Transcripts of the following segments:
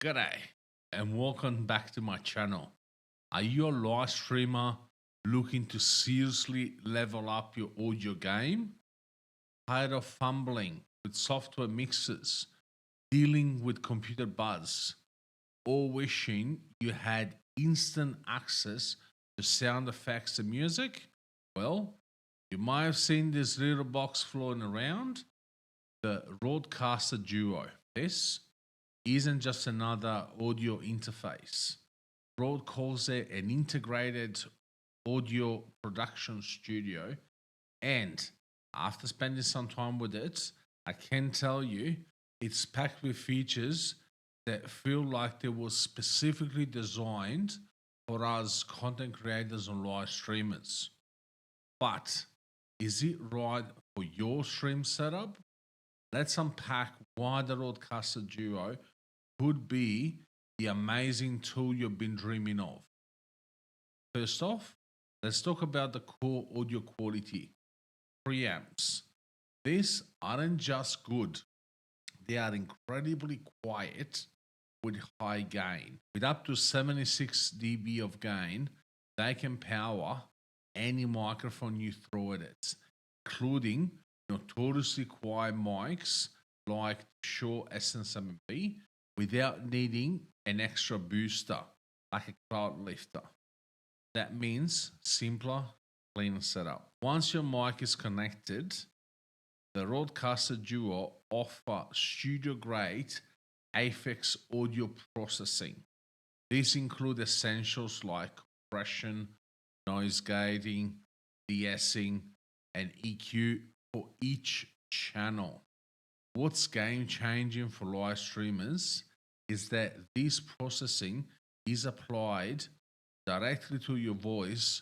G'day and welcome back to my channel. Are you a live streamer looking to seriously level up your audio game? Tired of fumbling with software mixes, dealing with computer buzz, or wishing you had instant access to sound effects and music? Well, you might have seen this little box floating around, the Rodecaster Duo. This isn't just another audio interface. Rode calls it an integrated audio production studio, and after spending some time with it, I can tell you it's packed with features that feel like they were specifically designed for us content creators and live streamers. But is it right for your stream setup? Let's unpack why the Rodecaster Duo could be the amazing tool you've been dreaming of. First off, let's talk about the core audio quality. Preamps. These aren't just good, they are incredibly quiet with high gain. With up to 76 dB of gain, they can power any microphone you throw at it, including notoriously quiet mics like Shure SM7B, without needing an extra booster like a cloud lifter. That means simpler, cleaner setup. Once your mic is connected, the Rodecaster Duo offer studio-grade AFX audio processing. These include essentials like compression, noise gating, de-essing, and EQ for each channel. What's game changing for live streamers is that this processing is applied directly to your voice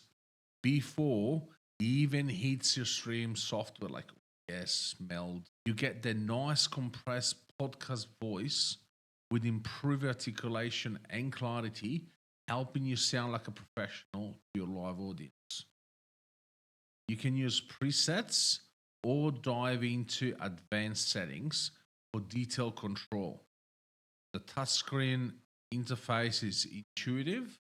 before it even hits your stream software like OBS, Meld. You get the nice compressed podcast voice with improved articulation and clarity, helping you sound like a professional to your live audience. You can use presets or dive into advanced settings for detailed control. The touchscreen interface is intuitive,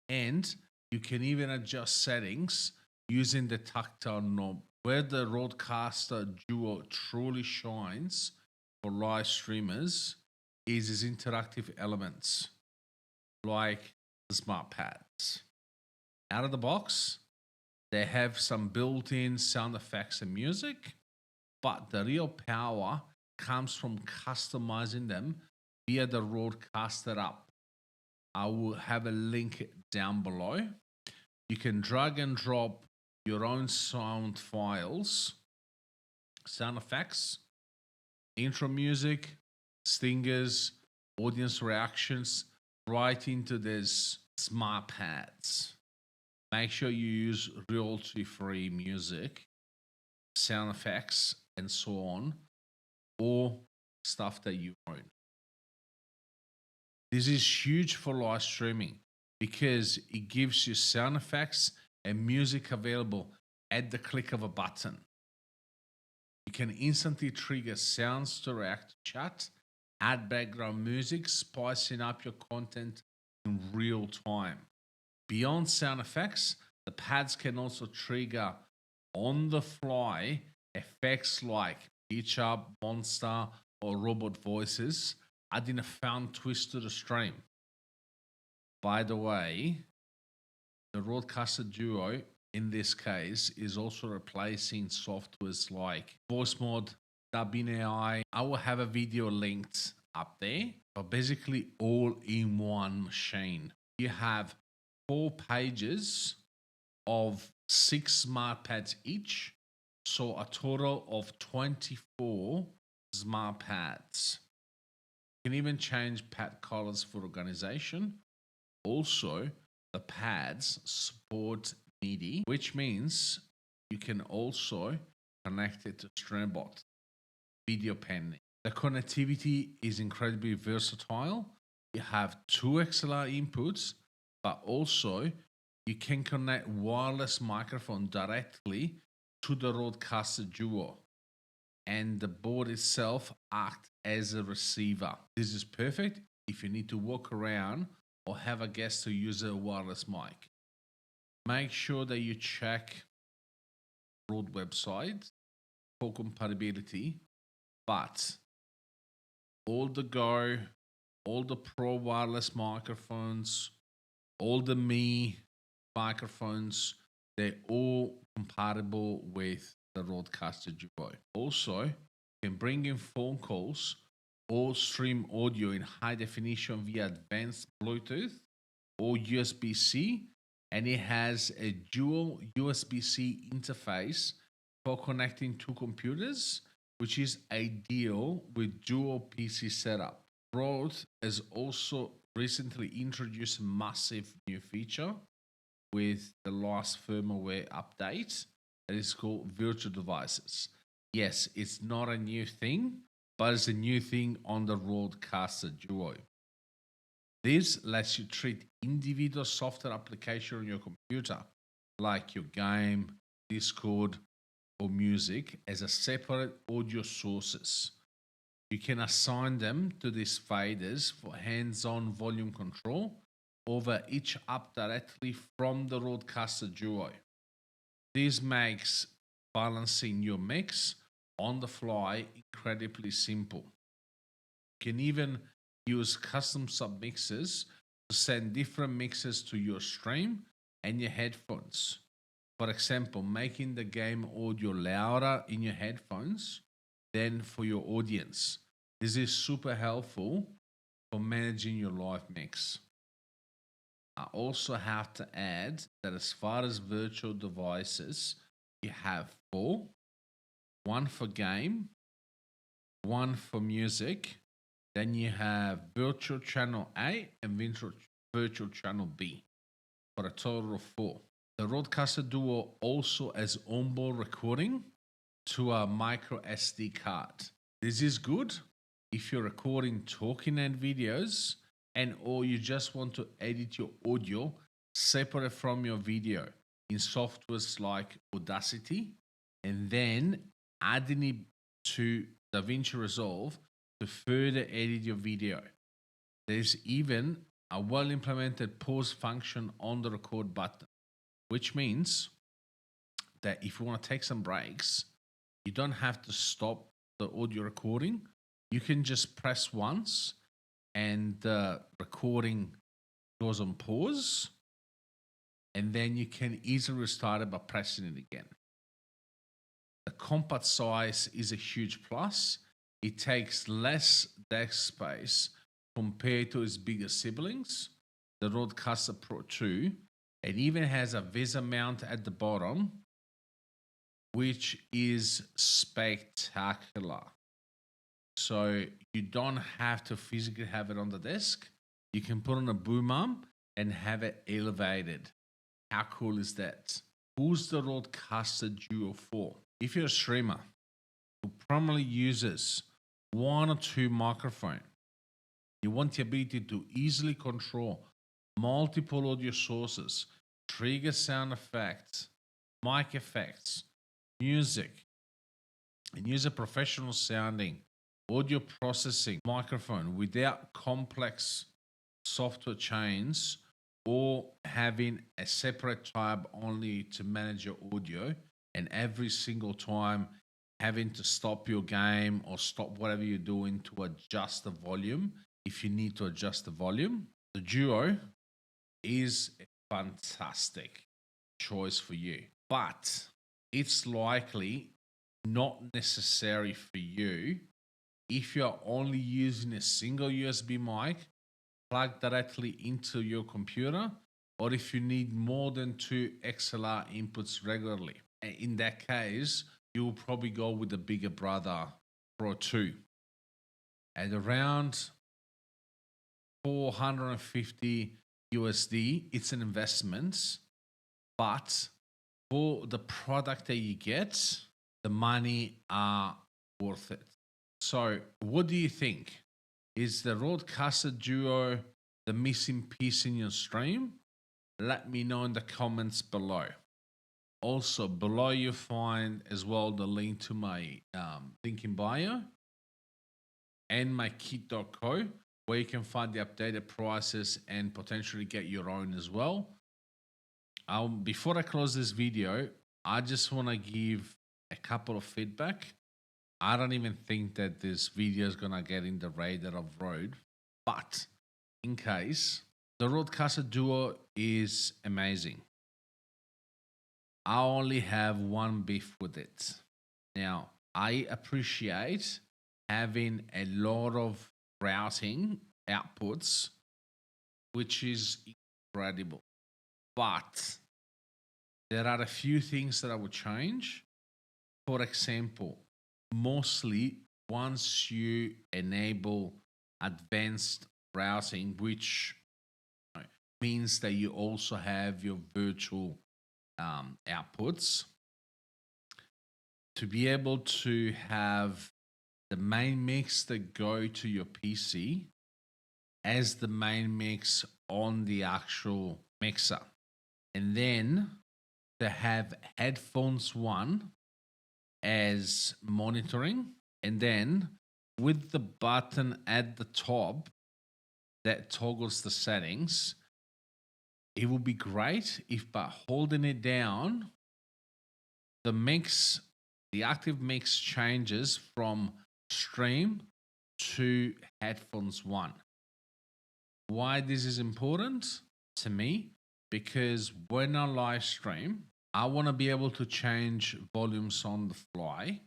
and you can even adjust settings using the tactile knob. Where the Rodecaster Duo truly shines for live streamers is its interactive elements, like the smart pads. Out of the box, they have some built-in sound effects and music, but the real power comes from customizing them via the Rodecaster app. I will have a link down below. You can drag and drop your own sound files, sound effects, intro music, stingers, audience reactions right into these smart pads. Make sure you use royalty-free music, sound effects, and so on, or stuff that you own. This is huge for live streaming because it gives you sound effects and music available at the click of a button. You can instantly trigger sounds to react to chat, add background music, spicing up your content in real time. Beyond sound effects, the pads can also trigger on-the-fly effects like pitch up, monster, or robot voices, adding a fun twist to the stream. By the way, the Rodecaster Duo in this case is also replacing softwares like Voice Mod, Dubbing AI. I will have a video linked up there, but basically all in one machine. You have 4 pages of 6 smart pads each, so a total of 24 smart pads. You can even change pad colors for organization. Also, the pads support MIDI, which means you can also connect it to StreamBot, video pending. The connectivity is incredibly versatile. You have 2 XLR inputs, but also you can connect wireless microphone directly to the Rodecaster Duo, and the board itself acts as a receiver. This is perfect if you need to walk around or have a guest to use a wireless mic. Make sure that you check Rode website for compatibility, but all the Go, all the Pro wireless microphones, all the Me microphones, they're all compatible with the Rodecaster Duo. Also, you can bring in phone calls or stream audio in high definition via advanced Bluetooth or USB-C, and it has a dual USB-C interface for connecting two computers, which is ideal with dual PC setup. Rode has also recently introduced a massive new feature with the last firmware update that is called virtual devices. Yes, it's not a new thing, but it's a new thing on the Rodecaster Duo. This lets you treat individual software application on your computer, like your game, Discord, or music, as a separate audio sources. You can assign them to these faders for hands-on volume control over each app directly from the Rodecaster Duo. This makes balancing your mix on the fly incredibly simple. You can even use custom submixers to send different mixes to your stream and your headphones. For example, making the game audio louder in your headphones than for your audience. This is super helpful for managing your live mix. I also have to add that as far as virtual devices, you have four: one for game, one for music, then you have virtual channel A and virtual channel B, for a total of four. The Rodecaster Duo also has onboard recording to a micro SD card. This is good if you're recording talking and videos, and or you just want to edit your audio separate from your video in softwares like Audacity, and then adding it to DaVinci Resolve to further edit your video. There's even a well implemented pause function on the record button, which means that if you want to take some breaks, you don't have to stop the audio recording. You can just press once and the recording goes on pause, and then you can easily restart it by pressing it again. The compact size is a huge plus. It takes less desk space compared to its bigger siblings, the Rodecaster Pro 2. It even has a VESA mount at the bottom, which is spectacular. So you don't have to physically have it on the desk. You can put on a boom arm and have it elevated. How cool is that? Who's the Rodecaster Duo for? If you're a streamer who primarily uses one or two microphones, you want the ability to easily control multiple audio sources, trigger sound effects, mic effects, music, and use a professional sounding audio processing microphone without complex software chains or having a separate tab only to manage your audio, and every single time having to stop your game or stop whatever you're doing to adjust the volume if you need to adjust the volume. The Duo is a fantastic choice for you, but it's likely not necessary for you if you're only using a single USB mic plugged directly into your computer, or if you need more than two XLR inputs regularly. In that case, you will probably go with the bigger brother Pro 2. At around 450 USD, it's an investment, but for the product that you get, the money are worth it. So what do you think? Is the Rodecaster Duo the missing piece in your stream? Let me know in the comments below. Also, below you find as well the link to my link in bio and my kit.co, where you can find the updated prices and potentially get your own as well. Before I close this video, I just want to give a couple of feedback. I don't even think that this video is gonna get in the radar of Rode, but in case, the Rodecaster Duo is amazing. I only have one beef with it. Now, I appreciate having a lot of routing outputs, which is incredible. But there are a few things that I would change. For example, mostly once you enable advanced routing, which means that you also have your virtual outputs, to be able to have the main mix that go to your PC as the main mix on the actual mixer, and then to have headphones one as monitoring, and then with the button at the top that toggles the settings. It would be great if by holding it down, the active mix changes from stream to headphones one. Why this is important to me? Because when I live stream, I want to be able to change volumes on the fly.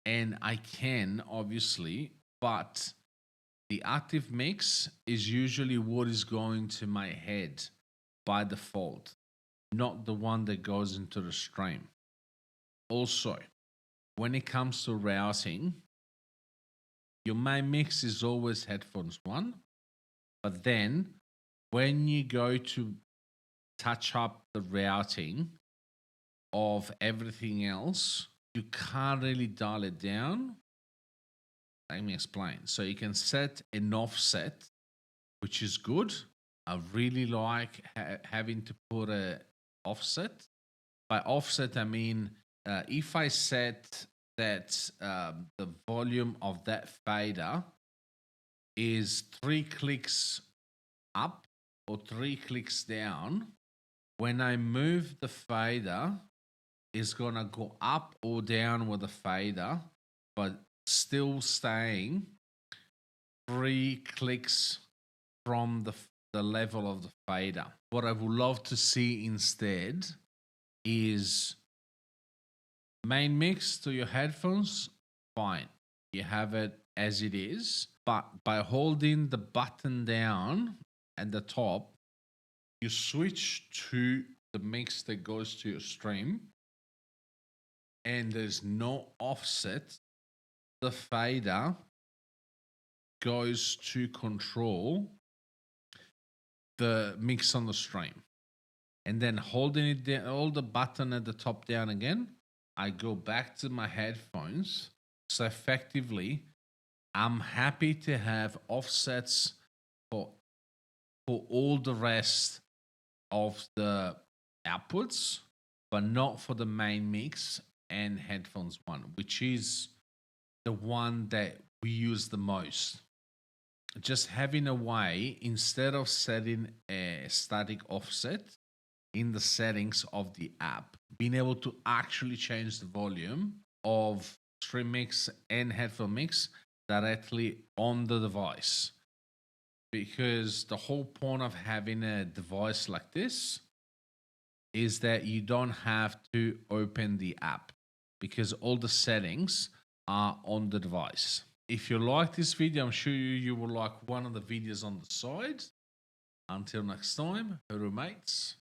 And I can, obviously, but the active mix is usually what is going to my head by default, not the one that goes into the stream. Also, when it comes to routing, your main mix is always headphones one, but then when you go to touch up the routing of everything else, you can't really dial it down. Let me explain. So you can set an offset, which is good. I really like having to put a offset. By offset, I mean if I set that the volume of that fader is 3 clicks up or 3 clicks down, when I move the fader, it's gonna go up or down with the fader, but still staying 3 clicks from the level of the fader. What I would love to see instead is main mix to your headphones, fine. You have it as it is, but by holding the button down at the top, you switch to the mix that goes to your stream, and there's no offset. The fader goes to control the mix on the stream. And then holding it down, hold the button at the top down again, I go back to my headphones. So effectively, I'm happy to have offsets for all the rest of the outputs, but not for the main mix and headphones one, which is the one that we use the most. Just having a way, instead of setting a static offset in the settings of the app, being able to actually change the volume of stream mix and headphone mix directly on the device. Because the whole point of having a device like this is that you don't have to open the app, because all the settings are on the device. If you like this video, I'm sure you will like one of the videos on the side. Until next time, hooroo mates.